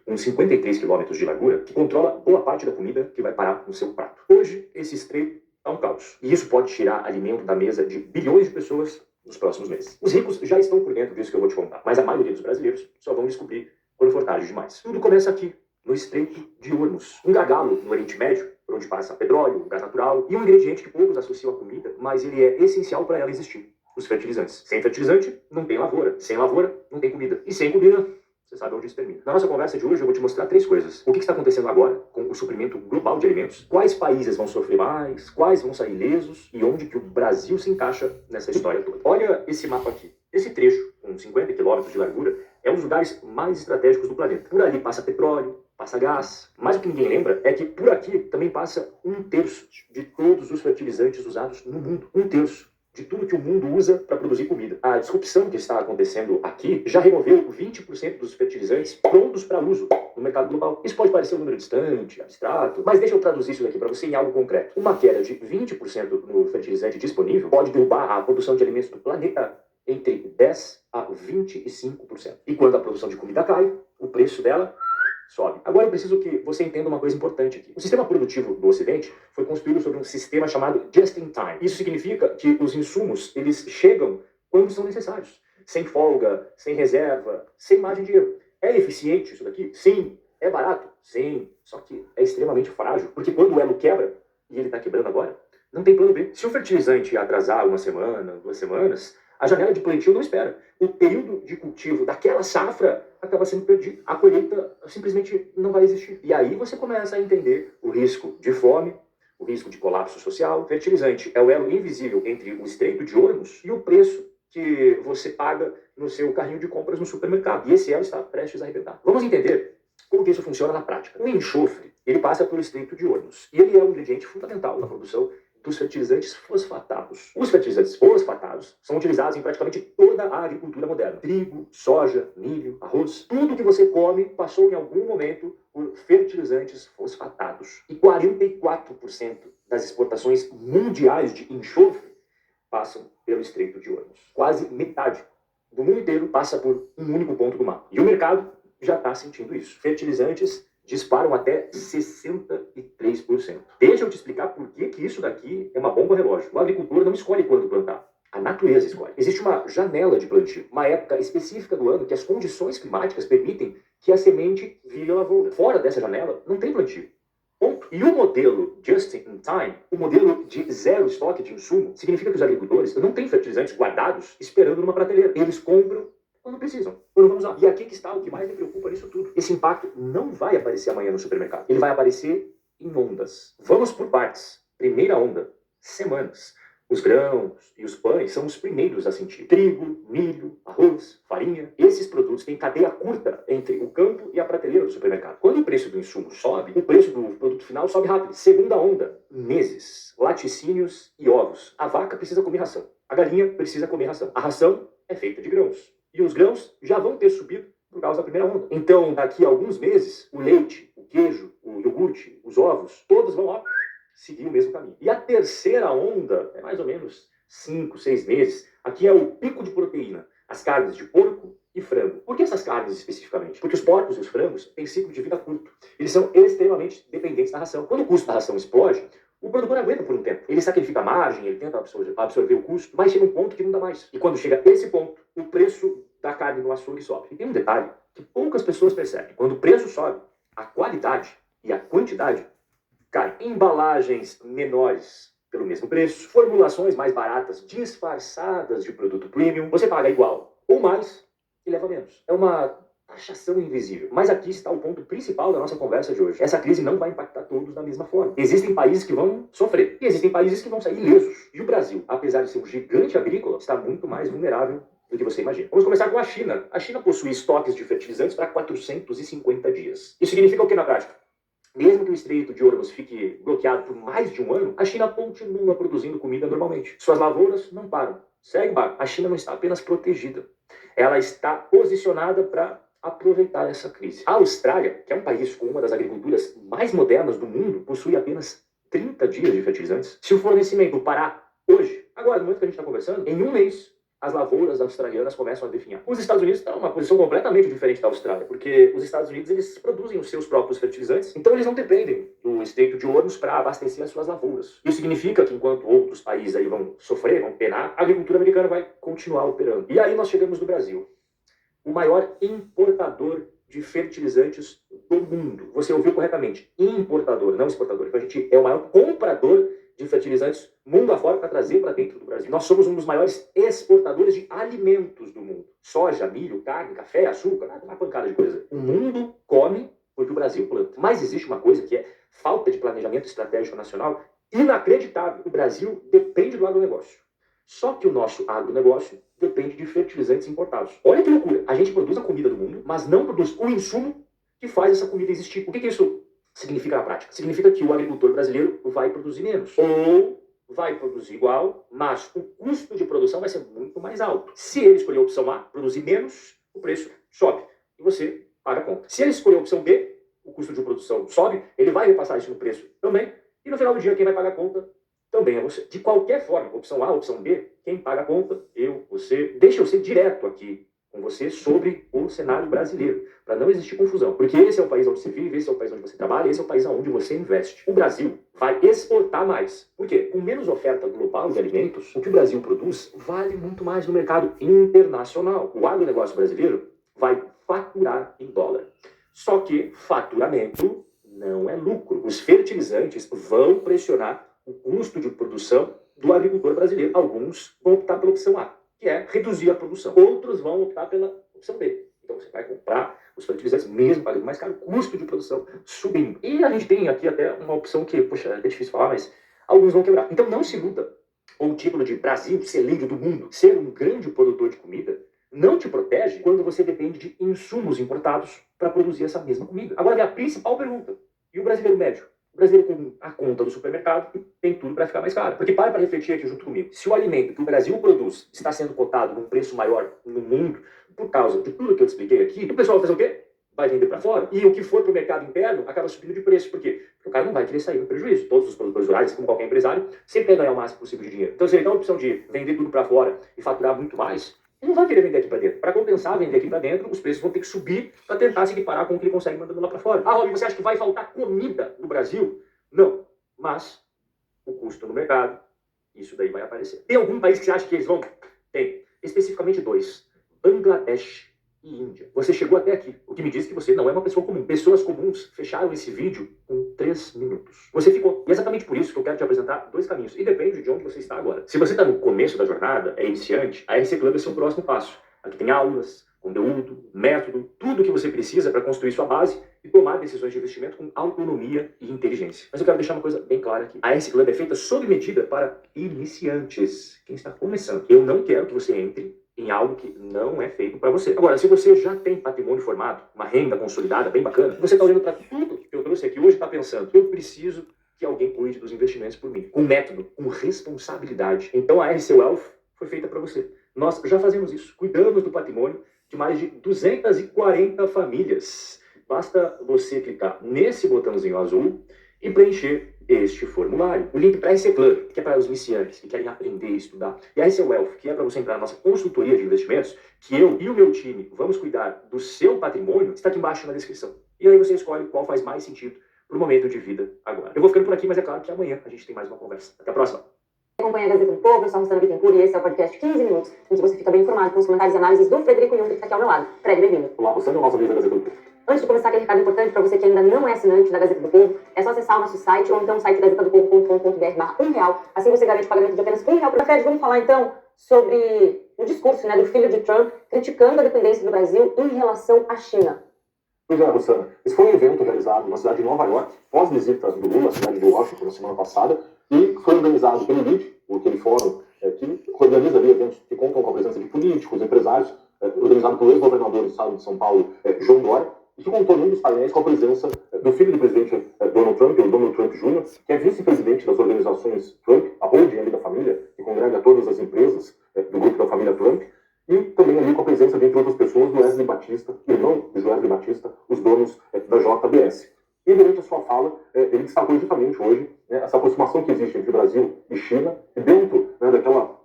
uns 53 quilômetros de largura, que controla boa parte da comida que vai parar no seu prato. Hoje, esse estreito é um caos. E isso pode tirar alimento da mesa de bilhões de pessoas nos próximos meses. Os ricos já estão por dentro disso que eu vou te contar, mas a maioria dos brasileiros só vão descobrir quando for tarde demais. Tudo começa aqui, no Estreito de Hormuz, um gargalo no Oriente Médio, por onde passa petróleo, gás natural e um ingrediente que poucos associam à comida, mas ele é essencial para ela existir: os fertilizantes. Sem fertilizante, não tem lavoura. Sem lavoura, não tem comida. E sem comida, você sabe onde isso termina. Na nossa conversa de hoje, eu vou te mostrar 3 coisas. O que está acontecendo agora com o suprimento global de alimentos, quais países vão sofrer mais, quais vão sair ilesos e onde que o Brasil se encaixa nessa história toda. Olha esse mapa aqui. Esse trecho, com 50 quilômetros de largura, é um dos lugares mais estratégicos do planeta. Por ali passa petróleo, passa gás, mas o que ninguém lembra é que por aqui também passa 1/3 de todos os fertilizantes usados no mundo. 1/3 de tudo que o mundo usa para produzir comida. A disrupção que está acontecendo aqui já removeu 20% dos fertilizantes prontos para uso no mercado global. Isso pode parecer um número distante, abstrato, mas deixa eu traduzir isso daqui para você em algo concreto. Uma queda de 20% no fertilizante disponível pode derrubar a produção de alimentos do planeta entre 10 a 25%. E quando a produção de comida cai, o preço dela sobe. Agora eu preciso que você entenda uma coisa importante aqui. O sistema produtivo do Ocidente foi construído sobre um sistema chamado just-in-time. Isso significa que os insumos, eles chegam quando são necessários. Sem folga, sem reserva, sem margem de erro. É eficiente isso daqui? Sim. É barato? Sim. Só que é extremamente frágil. Porque quando o elo quebra, e ele está quebrando agora, não tem plano B. Se o fertilizante atrasar uma semana, 2 semanas, a janela de plantio não espera. O período de cultivo daquela safra acaba sendo perdido. A colheita simplesmente não vai existir. E aí você começa a entender o risco de fome, o risco de colapso social. Fertilizante é o elo invisível entre o Estreito de Hormuz e o preço que você paga no seu carrinho de compras no supermercado. E esse elo está prestes a arrebentar. Vamos entender como que isso funciona na prática. O enxofre, ele passa pelo Estreito de Hormuz. E ele é um ingrediente fundamental na produção dos fertilizantes fosfatados. Os fertilizantes fosfatados são utilizados em praticamente toda a agricultura moderna. Trigo, soja, milho, arroz. Tudo que você come passou em algum momento por fertilizantes fosfatados. E 44% das exportações mundiais de enxofre passam pelo Estreito de Hormuz. Quase metade do mundo inteiro passa por um único ponto do mar. E o mercado já está sentindo isso. Fertilizantes disparam até 63%. Deixa eu te explicar por que isso daqui é uma bomba relógio. O agricultor não escolhe quando plantar. A natureza escolhe. Existe uma janela de plantio, uma época específica do ano que as condições climáticas permitem que a semente vire a lavoura. Fora dessa janela, não tem plantio. Ponto. E o modelo just in time, o modelo de zero estoque de insumo, significa que os agricultores não têm fertilizantes guardados esperando numa prateleira. Eles compram quando precisam, quando vão usar. E aqui que está o que mais me preocupa nisso tudo. Esse impacto não vai aparecer amanhã no supermercado. Ele vai aparecer em ondas. Vamos por partes. Primeira onda, semanas. Os grãos e os pães são os primeiros a sentir. Trigo, milho, arroz, farinha. Esses produtos têm cadeia curta entre o campo e a prateleira do supermercado. Quando o preço do insumo sobe, o preço do produto final sobe rápido. Segunda onda, meses, laticínios e ovos. A vaca precisa comer ração. A galinha precisa comer ração. A ração é feita de grãos. E os grãos já vão ter subido por causa da primeira onda. Então, daqui a alguns meses, o leite, o queijo, o iogurte, os ovos, todos vão lá seguir o mesmo caminho. E a terceira onda é mais ou menos 5, 6 meses. Aqui é o pico de proteína. As carnes de porco e frango. Por que essas carnes especificamente? Porque os porcos e os frangos têm ciclo de vida curto. Eles são extremamente dependentes da ração. Quando o custo da ração explode, o produtor aguenta por um tempo. Ele sacrifica a margem, ele tenta absorver o custo, mas chega um ponto que não dá mais. E quando chega esse ponto, o preço da carne no açougue sobe. E tem um detalhe que poucas pessoas percebem. Quando o preço sobe, a qualidade e a quantidade caem. Embalagens menores pelo mesmo preço, formulações mais baratas, disfarçadas de produto premium, você paga igual ou mais e leva menos. É uma taxação invisível. Mas aqui está o ponto principal da nossa conversa de hoje. Essa crise não vai impactar todos da mesma forma. Existem países que vão sofrer e existem países que vão sair ilesos. E o Brasil, apesar de ser um gigante agrícola, está muito mais vulnerável do que você imagina. Vamos começar com a China. A China possui estoques de fertilizantes para 450 dias. Isso significa o que na prática? Mesmo que o Estreito de Hormuz fique bloqueado por mais de um ano, a China continua produzindo comida normalmente. Suas lavouras não param. Segue barco. A China não está apenas protegida. Ela está posicionada para aproveitar essa crise. A Austrália, que é um país com uma das agriculturas mais modernas do mundo, possui apenas 30 dias de fertilizantes. Se o fornecimento parar hoje, agora, no momento que a gente está conversando, em um mês, as lavouras australianas começam a definhar. Os Estados Unidos estão numa posição completamente diferente da Austrália, porque os Estados Unidos eles produzem os seus próprios fertilizantes, então eles não dependem do Estreito de Hormuz para abastecer as suas lavouras. Isso significa que enquanto outros países aí vão sofrer, vão penar, a agricultura americana vai continuar operando. E aí nós chegamos no Brasil, o maior importador de fertilizantes do mundo. Você ouviu corretamente, importador, não exportador. Então a gente é o maior comprador de fertilizantes mundo afora para trazer para dentro do Brasil. Nós somos um dos maiores exportadores de alimentos do mundo. Soja, milho, carne, café, açúcar, uma pancada de coisa. O mundo come porque o Brasil planta. Mas existe uma coisa que é falta de planejamento estratégico nacional inacreditável. O Brasil depende do agronegócio. Só que o nosso agronegócio depende de fertilizantes importados. Olha que loucura. A gente produz a comida do mundo, mas não produz o insumo que faz essa comida existir. O que isso significa na prática? Significa que o agricultor brasileiro vai produzir menos. Ou vai produzir igual, mas o custo de produção vai ser muito mais alto. Se ele escolher a opção A, produzir menos, o preço sobe. E você paga a conta. Se ele escolher a opção B, o custo de produção sobe, ele vai repassar isso no preço também. E no final do dia, quem vai pagar a conta também é você. De qualquer forma, opção A, opção B, quem paga a conta, eu, você. Deixa eu ser direto aqui com você sobre o cenário brasileiro, para não existir confusão. Porque esse é o país onde você vive, esse é o país onde você trabalha, esse é o país onde você investe. O Brasil vai exportar mais. Por quê? Com menos oferta global de alimentos, o que o Brasil produz vale muito mais no mercado internacional. O agronegócio brasileiro vai faturar em dólar. Só que faturamento não é lucro. Os fertilizantes vão pressionar o custo de produção do agricultor brasileiro. Alguns vão optar pela opção A, que é reduzir a produção. Outros vão optar pela opção B. Então você vai comprar os fertilizantes mesmo pagando mais caro, custo de produção subindo. E a gente tem aqui até uma opção que, poxa, é difícil falar, mas alguns vão quebrar. Então não se iluda com o título de Brasil, celeiro do mundo. Ser um grande produtor de comida não te protege quando você depende de insumos importados para produzir essa mesma comida. Agora vem a principal pergunta. E o brasileiro médio? O brasileiro com a conta do supermercado tem tudo para ficar mais caro. Porque para refletir aqui junto comigo. Se o alimento que o Brasil produz está sendo cotado num preço maior no mundo, por causa de tudo que eu te expliquei aqui, o pessoal vai fazer o quê? Vai vender para fora. E o que for para o mercado interno acaba subindo de preço. Por quê? Porque o cara não vai querer sair no prejuízo. Todos os produtores rurais, como qualquer empresário, sempre quer ganhar o máximo possível de dinheiro. Então, se ele dá a opção de vender tudo para fora e faturar muito mais, ele não vai querer vender aqui para dentro. Para compensar vender aqui para dentro, os preços vão ter que subir para tentar se equiparar com o que ele consegue mandando lá para fora. Ah, Rob, você acha que vai faltar comida no Brasil? Não. Mas o custo no mercado, isso daí vai aparecer. Tem algum país que você acha que eles vão? Tem. Especificamente dois. Bangladesh e Índia. Você chegou até aqui, o que me diz que você não é uma pessoa comum. Pessoas comuns fecharam esse vídeo com 3 minutos. Você ficou. E é exatamente por isso que eu quero te apresentar 2 caminhos. E depende de onde você está agora. Se você está no começo da jornada, é iniciante, a RC Club é seu próximo passo. Aqui tem aulas, conteúdo, método, tudo que você precisa para construir sua base e tomar decisões de investimento com autonomia e inteligência. Mas eu quero deixar uma coisa bem clara aqui. A RC Club é feita sob medida para iniciantes. Quem está começando. Eu não quero que você entre em algo que não é feito para você. Agora, se você já tem patrimônio formado, uma renda consolidada, bem bacana, você está olhando para tudo que eu trouxe aqui hoje e está pensando, eu preciso que alguém cuide dos investimentos por mim. Com método, com responsabilidade. Então a RC Wealth foi feita para você. Nós já fazemos isso. Cuidamos do patrimônio de mais de 240 famílias. Basta você clicar nesse botãozinho azul e preencher este formulário. O link para a RC Club, que é para os iniciantes que querem aprender e estudar, e a RC Wealth, que é para você entrar na nossa consultoria de investimentos, que eu e o meu time vamos cuidar do seu patrimônio, está aqui embaixo na descrição. E aí você escolhe qual faz mais sentido para o momento de vida agora. Eu vou ficando por aqui, mas é claro que amanhã a gente tem mais uma conversa. Até a próxima! Acompanhe a Gazeta do Povo, eu sou a Rosana Bittencourt e esse é o podcast 15 minutos, em que você fica bem informado com os comentários e análises do Frederico Jung, que está aqui ao meu lado. Fred, bem-vindo. Olá, você é o nosso amigo da Gazeta do Povo. Antes de começar, aquele recado importante para você que ainda não é assinante da Gazeta do Povo, é só acessar o nosso site ou então o site gazetadopovo.com.br/R$1. Assim você garante o pagamento de apenas R$1 por Fred. Vamos falar então sobre o discurso do filho de Trump criticando a dependência do Brasil em relação à China. Pois é, Rosana. Esse foi um evento realizado na cidade de Nova York, pós-visita do Lula à cidade de Washington na semana passada, e foi organizado pelo LEAD, aquele fórum que organiza ali eventos que contam com a presença de políticos, empresários, organizado pelo ex-governador do estado de São Paulo, João Dória, e que contou num dos painéis com a presença do filho do presidente Donald Trump, o Donald Trump Jr., que é vice-presidente das organizações Trump, a holding ali da família, que congrega todas as empresas do grupo da família Trump, e também ali com a presença, dentre outras pessoas, do Wesley Batista, irmão do Wesley Batista, os donos da JBS. E durante a sua fala, ele destacou justamente hoje essa aproximação que existe entre Brasil e China, e dentro daquela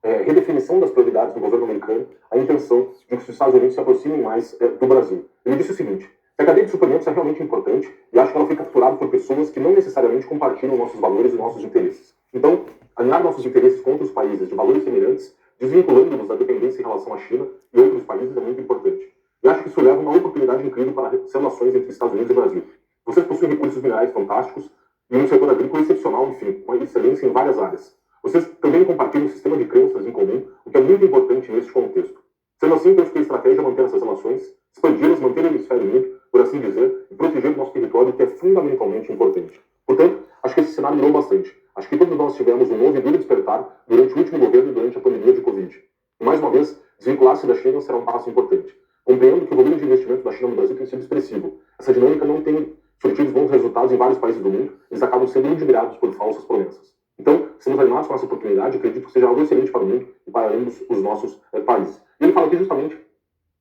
redefinição das prioridades do governo americano a intenção de que os Estados Unidos se aproximem mais do Brasil. Ele disse o seguinte: a cadeia de suprimentos é realmente importante e acho que ela foi capturada por pessoas que não necessariamente compartilham nossos valores e nossos interesses. Então, alinhar nossos interesses contra os países de valores semelhantes, desvinculando-nos da dependência em relação à China e outros países, é muito importante. E acho que isso leva a uma oportunidade incrível para as relações entre Estados Unidos e Brasil. Vocês possuem recursos minerais fantásticos e um setor agrícola excepcional, enfim, uma excelência em várias áreas. Vocês também compartilham um sistema de crenças em comum, o que é muito importante neste contexto. Sendo assim, penso que a estratégia é manter essas relações, expandi-las, manter o hemisfério unido, por assim dizer, e proteger o nosso território, que é fundamentalmente importante. Portanto, acho que esse cenário mudou bastante. Acho que todos nós tivemos um novo e duro despertar durante o último governo e durante a pandemia de Covid. E, mais uma vez, desvincular-se da China será um passo importante. Compreendo que o volume de investimento da China no Brasil tem sido expressivo. Essa dinâmica não tem surtido bons resultados em vários países do mundo, eles acabam sendo ludibriados por falsas promessas. Então, estamos animados com essa oportunidade, acredito que seja algo excelente para o mundo e para ambos os nossos países. E ele fala aqui justamente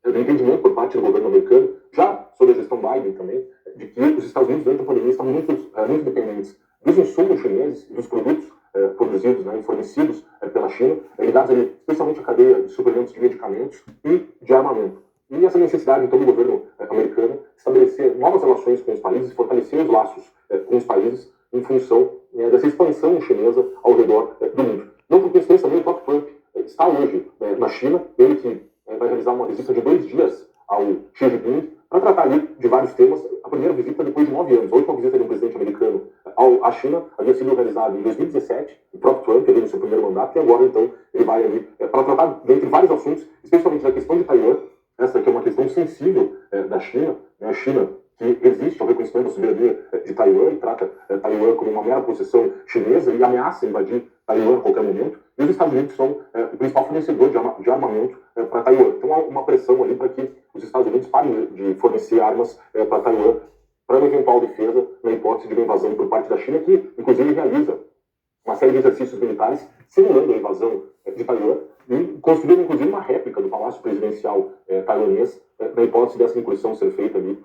do entendimento por parte do governo americano, já sob a gestão Biden também, de que os Estados Unidos durante a pandemia estavam muito dependentes dos insumos chineses e dos produtos produzidos e fornecidos pela China, ligados ali, especialmente à cadeia de suprimentos de medicamentos e de armamento. E essa necessidade, então, do governo americano estabelecer novas relações com os países e fortalecer os laços com os países em função dessa expansão chinesa ao redor do mundo. Não por coincidência também, o próprio Trump está hoje na China, ele que vai realizar uma visita de 2 dias ao Xi Jinping para tratar ali de vários temas. A primeira visita depois de 9 anos. A última visita de um presidente americano à China havia sido realizada em 2017, o próprio Trump ali no seu primeiro mandato, e agora, então, ele vai ali para tratar, dentre vários assuntos, especialmente da questão de Taiwan, essa que é uma questão sensível da China, a China que resiste ao reconhecimento da soberania de Taiwan e trata Taiwan como uma mera possessão chinesa e ameaça invadir Taiwan a qualquer momento. E os Estados Unidos são o principal fornecedor de armamento para Taiwan. Então há uma pressão ali para que os Estados Unidos parem de fornecer armas para Taiwan para uma eventual defesa na hipótese de uma invasão por parte da China, que inclusive realiza uma série de exercícios militares simulando a invasão de Taiwan e construindo inclusive uma réplica do Palácio Presidencial taiwanês na hipótese dessa incursão ser feita ali,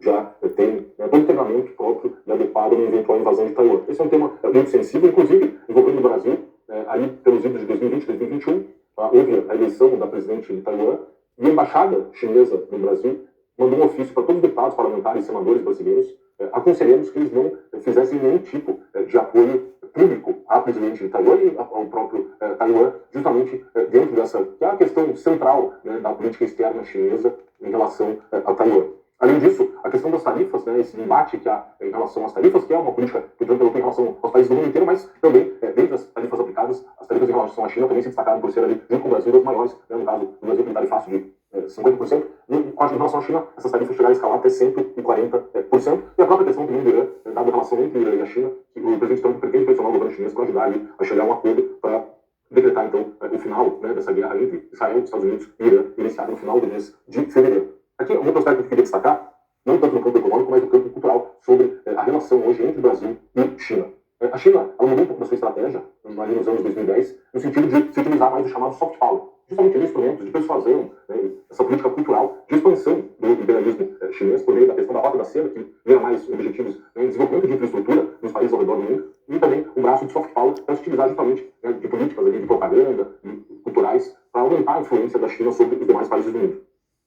já tem todo o treinamento próprio e adequado na eventual invasão de Taiwan. Esse é um tema muito sensível, inclusive envolvendo o Brasil, ali pelos idos de 2020 e 2021, houve a eleição da presidente de Taiwan e a embaixada chinesa no Brasil mandou um ofício para todos os deputados, parlamentares e senadores brasileiros, aconselhando que eles não fizessem nenhum tipo de apoio público à presidente de Taiwan e ao próprio Taiwan, justamente dentro dessa, que é a questão central da política externa chinesa em relação a Taiwan. Além disso, a questão das tarifas, esse embate que há em relação às tarifas, que é uma política que o Trump adotou em relação aos países do mundo inteiro, mas também, dentre as tarifas aplicadas, as tarifas em relação à China também se destacaram por ser ali, junto com o Brasil, das maiores, no caso, o Brasil tem tarifaço de 50%, e em relação à China, essas tarifas chegaram a escalar até 140%, e a própria questão também do Irã, dada a relação entre o Irã e a China, que o presidente Trump pretende pressionar o governo chinês para ajudar ali a chegar a um acordo para decretar, então, o final dessa guerra entre Israel, Estados Unidos e Irã, iniciada no final do mês de fevereiro. Aqui, um outro aspecto que eu queria destacar, não tanto no campo econômico, mas no campo cultural, sobre a relação hoje entre Brasil e China. A China, ela mudou um pouco da sua estratégia, ali nos anos 2010, no sentido de se utilizar mais o chamado soft power, justamente instrumentos de persuasão, essa política cultural de expansão do imperialismo chinês, por meio da questão da Rota da Seda, que vira mais objetivos em desenvolvimento de infraestrutura nos países ao redor do mundo, e também um braço de soft power para se utilizar justamente de políticas ali, de propaganda, culturais, para aumentar a influência da China sobre os demais países do mundo.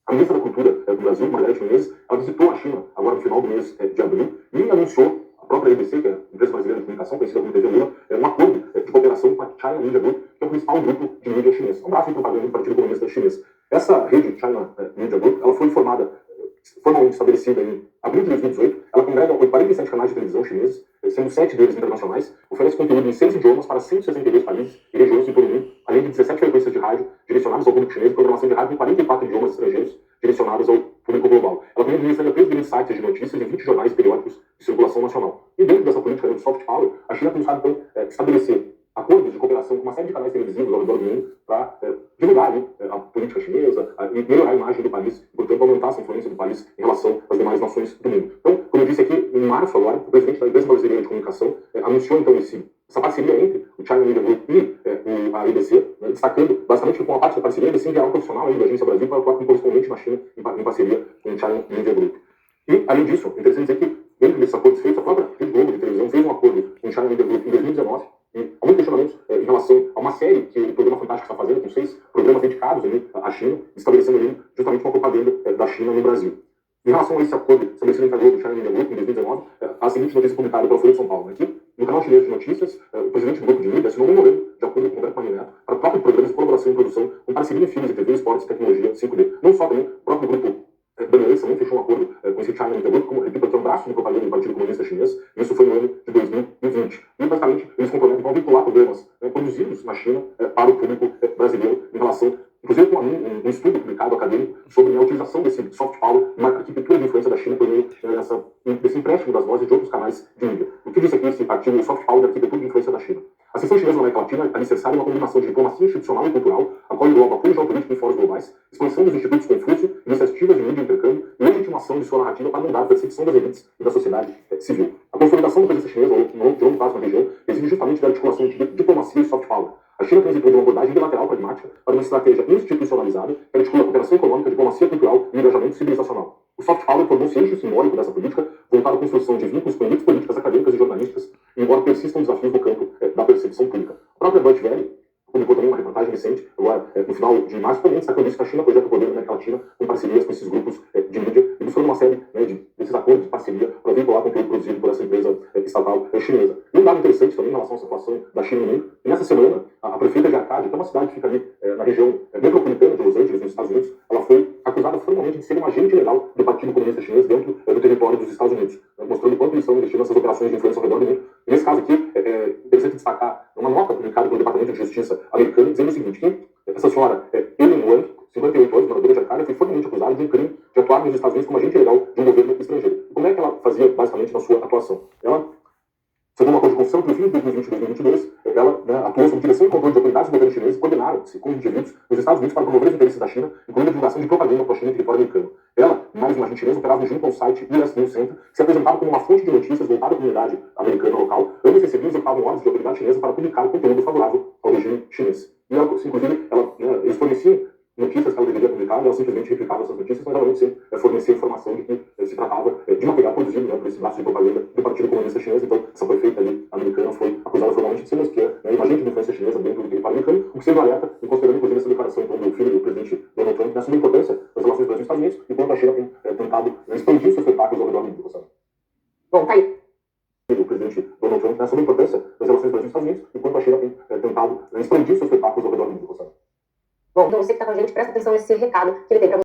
A ministra da Cultura do Brasil, Margareth Menezes, ela visitou a China agora no final do mês de abril e anunciou a própria EBC, que é a Empresa Brasileira de Comunicação, conhecida como TV Lula, um acordo de cooperação com a China Media Group, que é o principal grupo de mídia chinês, um braço de propaganda do Partido Comunista Chinês. Essa rede China Media Group, ela foi formalmente estabelecida em abril de 2018, ela congrega 47 canais de televisão chineses, sendo 7 deles internacionais, oferece conteúdo em 6 idiomas para 162 países e regiões em todo o mundo, além de 17 frequências de rádio direcionadas ao público chinês e programação de rádio em 44 idiomas estrangeiros direcionadas ao público global. Ela também administra 3 grandes sites de notícias e 20 jornais periódicos de circulação nacional. E dentro dessa política de soft power, a China tem buscado, então, estabelecer acordos de cooperação com uma série de canais televisivos ao redor do mundo para divulgar a política chinesa e melhorar a imagem do país, e, portanto, aumentar essa influência do país em relação às demais nações do mundo. Então, como eu disse aqui, em março agora, o presidente da Empresa Brasileira de Comunicação anunciou, então, essa parceria entre o China Media Group e a EBC, destacando, basicamente, que com a parte da parceria, a EBC enviará um profissional da Agência Brasil para atuar correspondente na China em parceria com o China Media Group. E, além disso, é interessante dizer que, dentro desses acordos feitos, a própria Rede Globo de televisão fez um acordo com o China Media Group em 2019, E há muitos questionamentos em relação a uma série que o Programa Fantástico está fazendo, com 6 programas dedicados ali à China, estabelecendo ali justamente uma propaganda da China no Brasil. Em relação a esse acordo estabelecido entre a Globo e o China Media Group em 2019, a seguinte notícia publicada pela Folha de São Paulo. Aqui, no canal chinês de notícias, o presidente do grupo de mídia assinou um memorando de acordo com o Roberto Marinho Neto para o próprio programa de colaboração e produção com parceria em filmes e TV, esportes e tecnologia 5D. Não só também, o próprio grupo Bandeirantes também fechou um acordo com esse China Media Group, como, repito, que é um braço de propaganda do Partido Comunista Chinês. Isso foi no ano de 2020. E, basicamente, eles comprometem vão vincular programas produzidos na China para o público brasileiro em relação, inclusive, com um estudo publicado acadêmico sobre a utilização desse soft power na arquitetura de influência da China por meio desse empréstimo das vozes de outros canais de mídia. O que diz aqui esse artigo, o soft power da arquitetura de influência da China? A seção chinesa na América Latina é alicerçada em uma combinação de diplomacia institucional e cultural, a qual engloba apoio geopolítico em fóruns globais, expansão dos institutos Confúcio, iniciativas de mídia e intercâmbio e legitimação de sua narrativa para mudar a percepção das elites e da sociedade civil. A consolidação da presença chinesa de longo prazo na região exige justamente da articulação de diplomacia e soft power. A China transitou de uma abordagem bilateral pragmática para uma estratégia institucionalizada que articula a cooperação econômica, diplomacia cultural e engajamento civilizacional. O soft power tornou-se eixo simbólico dessa política, voltado à construção de vínculos com elites políticas, acadêmicas e jornalísticas, embora persistam desafios no campo da percepção pública. A própria Deutsche Welle publicou também uma reportagem recente, agora no final de março, também destacando isso que a China projeta o poder na América Latina com parcerias com esses grupos de mídia e buscando uma série desses acordos de parceria para vincular conteúdo produzido por essa empresa estatal chinesa. E um dado interessante também em relação à situação da China no mundo, e nessa semana, a prefeita de Arcádia, que é uma cidade que fica ali na região metropolitana de Los Angeles, nos Estados Unidos, ela foi acusada formalmente de ser um agente legal do Partido Comunista Chinês dentro do território dos Estados Unidos, mostrando quanto eles estão investindo nessas operações de influência ao redor do mundo. E nesse caso aqui, é interessante destacar uma nota publicada pelo Departamento de Justiça americano, dizendo o seguinte, que essa senhora, Ellen Wang, 58 anos, moradora de Arcádia, foi formalmente acusada de um crime de atuar nos Estados Unidos como agente legal de um governo estrangeiro. E como é que ela fazia, basicamente, na sua atuação? Ela, segundo um acordo de confissão, que no fim de 2020 e 2022, ela atuou sob direção e controle de autoridades do governo chinês e coordenaram-se com indivíduos nos Estados Unidos para promover os interesses da China, incluindo a divulgação de propaganda para a China em território americano. Ela, mais um agente chinês, operava junto ao site US News Center, que se apresentava como uma fonte de notícias voltada à comunidade americana local. Ambos recebiam e executavam ordens de autoridade chinesa para publicar conteúdo favorável ao regime chinês. E ela, inclusive, eles forneciam notícias que ela deveria publicar, ela simplesmente replicava essas notícias, mas ela não sempre fornecia informação de que se tratava de material produzido por esse braço de propaganda do Partido Comunista Chinês. Então, essa prefeita ali americana foi acusada formalmente de ser uma agente de influência chinesa dentro do território americano, o que sendo alerta, e considerando inclusive essa declaração então, do filho do presidente Donald Trump, nessa importância das relações Brasil-Estados Unidos, enquanto a China tem tentado expandir seus tentáculos ao redor do mundo, sabe? Bom, tá aí. O presidente Donald Trump, sobre a importância das relações Brasil-Estados Unidos, enquanto a China tem tentado expandir seus tentáculos ao redor do mundo, sabe? Bom, então você que está com a gente, presta atenção nesse recado que ele tem para